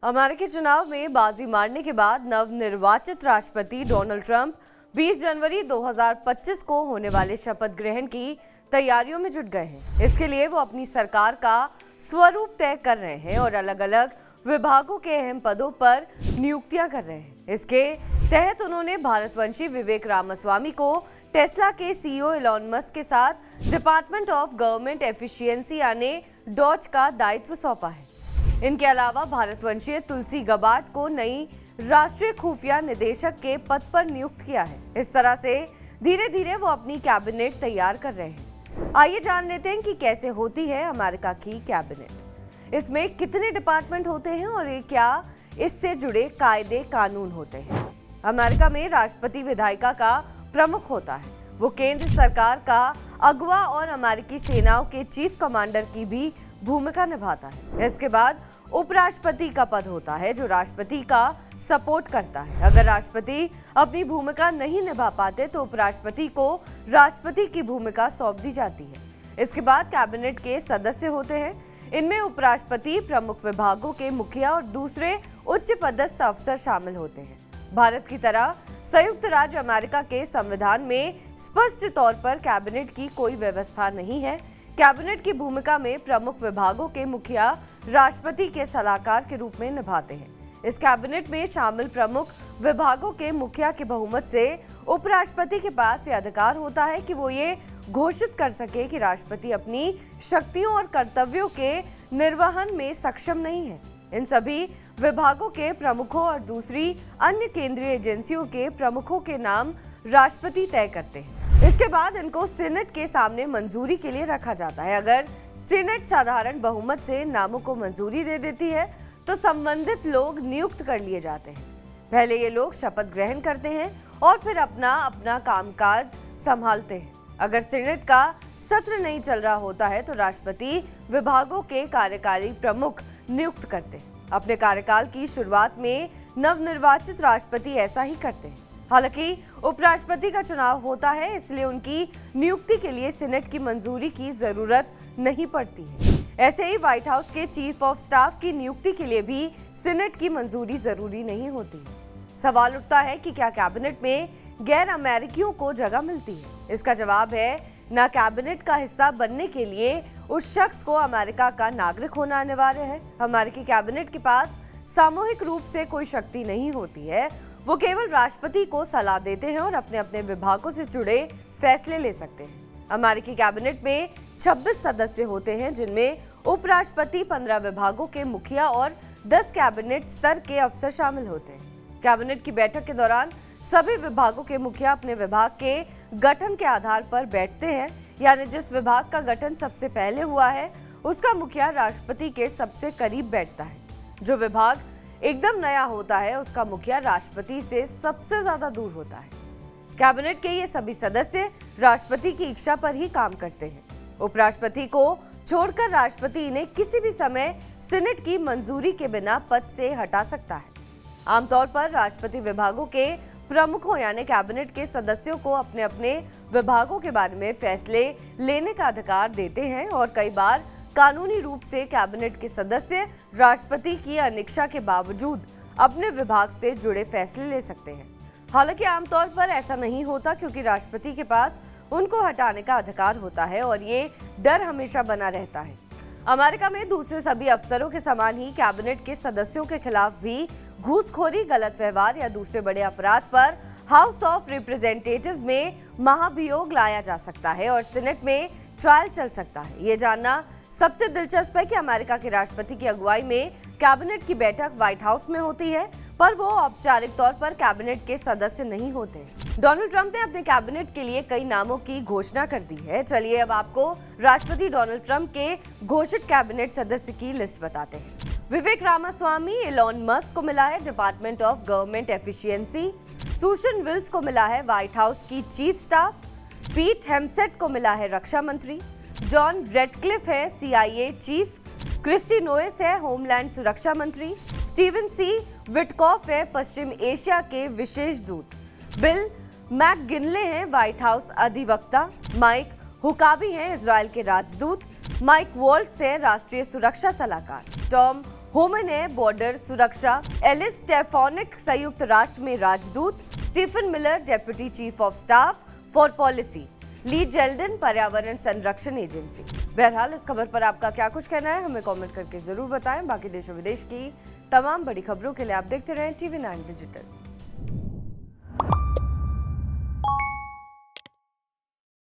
अमेरिकी चुनाव में बाजी मारने के बाद नवनिर्वाचित राष्ट्रपति डोनाल्ड ट्रंप 20 जनवरी 2025 को होने वाले शपथ ग्रहण की तैयारियों में जुट गए हैं। इसके लिए वो अपनी सरकार का स्वरूप तय कर रहे हैं और अलग अलग विभागों के अहम पदों पर नियुक्तियां कर रहे हैं। इसके तहत उन्होंने भारतवंशी विवेक रामास्वामी को टेस्ला के सीईओ इलॉन मस्क के साथ डिपार्टमेंट ऑफ गवर्नमेंट एफिशिएंसी यानी डॉज का दायित्व सौंपा है। इनके अलावा भारतवंशीय तुलसी गबार्ड को नई राष्ट्रीय खुफिया निदेशक के पद पर नियुक्त किया है। इस तरह से धीरे धीरे वो अपनी कैबिनेट तैयार कर रहे हैं। आइए जान लेते हैं कि कैसे होती है अमेरिका की कैबिनेट, इसमें कितने डिपार्टमेंट होते हैं और ये क्या इससे जुड़े कायदे कानून होते हैं। अमेरिका में राष्ट्रपति विधायिका का प्रमुख होता है, वो केंद्र सरकार का अगवा और अमेरिकी सेनाओं के चीफ कमांडर की भी भूमिका निभाता है। इसके बाद उपराष्ट्रपति का पद होता है जो राष्ट्रपति का सपोर्ट करता है। अगर राष्ट्रपति अपनी भूमिका नहीं निभा पाते तो उपराष्ट्रपति को राष्ट्रपति की भूमिका सौंप दी जाती है। इसके बाद कैबिनेट के सदस्य होते हैं। इनमें उपराष्ट्रपति, प्रमुख विभागों के मुखिया और दूसरे उच्च पदस्थ अफसर शामिल होते हैं। भारत की तरह संयुक्त राज्य अमेरिका के संविधान में स्पष्ट तौर पर कैबिनेट की कोई व्यवस्था नहीं है। कैबिनेट की भूमिका में प्रमुख विभागों के मुखिया राष्ट्रपति के सलाहकार के रूप में निभाते हैं। इस कैबिनेट में शामिल प्रमुख विभागों के मुखिया के बहुमत से उपराष्ट्रपति के पास ये अधिकार होता है कि वो ये घोषित कर सके कि राष्ट्रपति अपनी शक्तियों और कर्तव्यों के निर्वहन में सक्षम नहीं है। इन सभी विभागों के प्रमुखों और दूसरी अन्य केंद्रीय एजेंसियों के प्रमुखों के नाम राष्ट्रपति तय करते हैं। इसके बाद इनको सीनेट के सामने मंजूरी के लिए रखा जाता है। अगर सीनेट साधारण बहुमत से नामों को मंजूरी दे देती है तो संबंधित लोग नियुक्त कर लिए जाते हैं। पहले ये लोग शपथ ग्रहण करते हैं और फिर अपना अपना कामकाज संभालते हैं। अगर सीनेट का सत्र नहीं चल रहा होता है तो राष्ट्रपति विभागों के कार्यकारी प्रमुख नियुक्त करते हैं। अपने कार्यकाल की शुरुआत में नवनिर्वाचित राष्ट्रपति ऐसा ही करते हैं। हालांकि उपराष्ट्रपति का चुनाव होता है, इसलिए उनकी नियुक्ति के लिए सीनेट की मंजूरी की जरूरत नहीं पड़ती है। ऐसे ही व्हाइट हाउस के चीफ ऑफ स्टाफ की नियुक्ति के लिए भी सीनेट की मंजूरी जरूरी नहीं होती। सवाल उठता है कि क्या कैबिनेट में गैर अमेरिकियों को जगह मिलती है? इसका जवाब है न। कैबिनेट का हिस्सा बनने के लिए उस शख्स को अमेरिका का नागरिक होना अनिवार्य है। अमेरिकी कैबिनेट के पास सामूहिक रूप से कोई शक्ति नहीं होती है। वो केवल राष्ट्रपति को सलाह देते हैं और अपने अपने विभागों से जुड़े फैसले ले सकते हैं। अमेरिकी कैबिनेट में 26 सदस्य होते हैं, जिनमें उपराष्ट्रपति, 15 विभागों के मुखिया और 10 कैबिनेट स्तर के अफसर शामिल होते हैं। कैबिनेट की बैठक के दौरान सभी विभागों के मुखिया अपने विभाग के गठन के आधार पर बैठते हैं, यानी जिस विभाग का गठन सबसे पहले हुआ है उसका मुखिया राष्ट्रपति के सबसे करीब बैठता है। जो विभाग एकदम नया होता है उसका मुखिया राष्ट्रपति से सबसे ज्यादा दूर होता है। कैबिनेट के ये सभी सदस्य राष्ट्रपति की इच्छा पर ही काम करते हैं। उपराष्ट्रपति को छोड़कर राष्ट्रपति इन्हें किसी भी समय सीनेट की मंजूरी के बिना पद से हटा सकता है। आमतौर पर राष्ट्रपति विभागों के प्रमुखों यानी कैबिनेट के सदस्यों को अपने अपने विभागों के बारे में फैसले लेने का अधिकार देते हैं और कई बार कानूनी रूप से कैबिनेट के सदस्य राष्ट्रपति की अनिच्छा के बावजूद अपने विभाग से जुड़े फैसले ले सकते हैं। हालांकि आमतौर पर ऐसा नहीं होता, क्योंकि राष्ट्रपति के पास उनको हटाने का अधिकार होता है और ये डर हमेशा बना रहता है। अमेरिका में दूसरे सभी अफसरों के समान ही कैबिनेट के सदस्यों के खिलाफ भी घूसखोरी, गलत व्यवहार या दूसरे बड़े अपराध पर हाउस ऑफ रिप्रेजेंटेटिव्स में महाभियोग लाया जा सकता है और सीनेट में ट्रायल चल सकता है। ये जानना सबसे दिलचस्प है कि अमेरिका के राष्ट्रपति की अगुवाई में कैबिनेट की बैठक व्हाइट हाउस में होती है, पर वो औपचारिक तौर पर कैबिनेट के सदस्य नहीं होते। डोनाल्ड ट्रंप ने अपने कैबिनेट के लिए कई नामों की घोषणा कर दी है। चलिए अब आपको राष्ट्रपति डोनाल्ड ट्रंप के घोषित कैबिनेट सदस्य की लिस्ट बताते हैं। विवेक रामास्वामी इलॉन मस्क को मिला है Department of Government Efficiency. Susie Wiles को मिला है व्हाइट हाउस की चीफ स्टाफ। पीट हेम्सेट को मिला है रक्षा मंत्री। जॉन रेडक्लिफ है CIA चीफ। क्रिस्टी नोएस है होमलैंड सुरक्षा मंत्री। स्टीवन सी विटकॉफ है पश्चिम एशिया के विशेष दूत। बिल मैकगिनले हैं व्हाइट हाउस अधिवक्ता। माइक हुकाबी हैं इजराइल के राजदूत। माइक वॉल्ट्स हैं राष्ट्रीय सुरक्षा सलाहकार। टॉम होमन है बॉर्डर सुरक्षा, एलिस स्टेफानिक संयुक्त राष्ट्र में राजदूत, Stephen Miller deputy chief of staff for policy, Lee Zeldin पर्यावरण संरक्षण एजेंसी। बहरहाल इस खबर पर आपका क्या कुछ कहना है हमें कमेंट करके जरूर बताएं। बाकी देश और विदेश की तमाम बड़ी खबरों के लिए आप देखते रहें TV9 डिजिटल।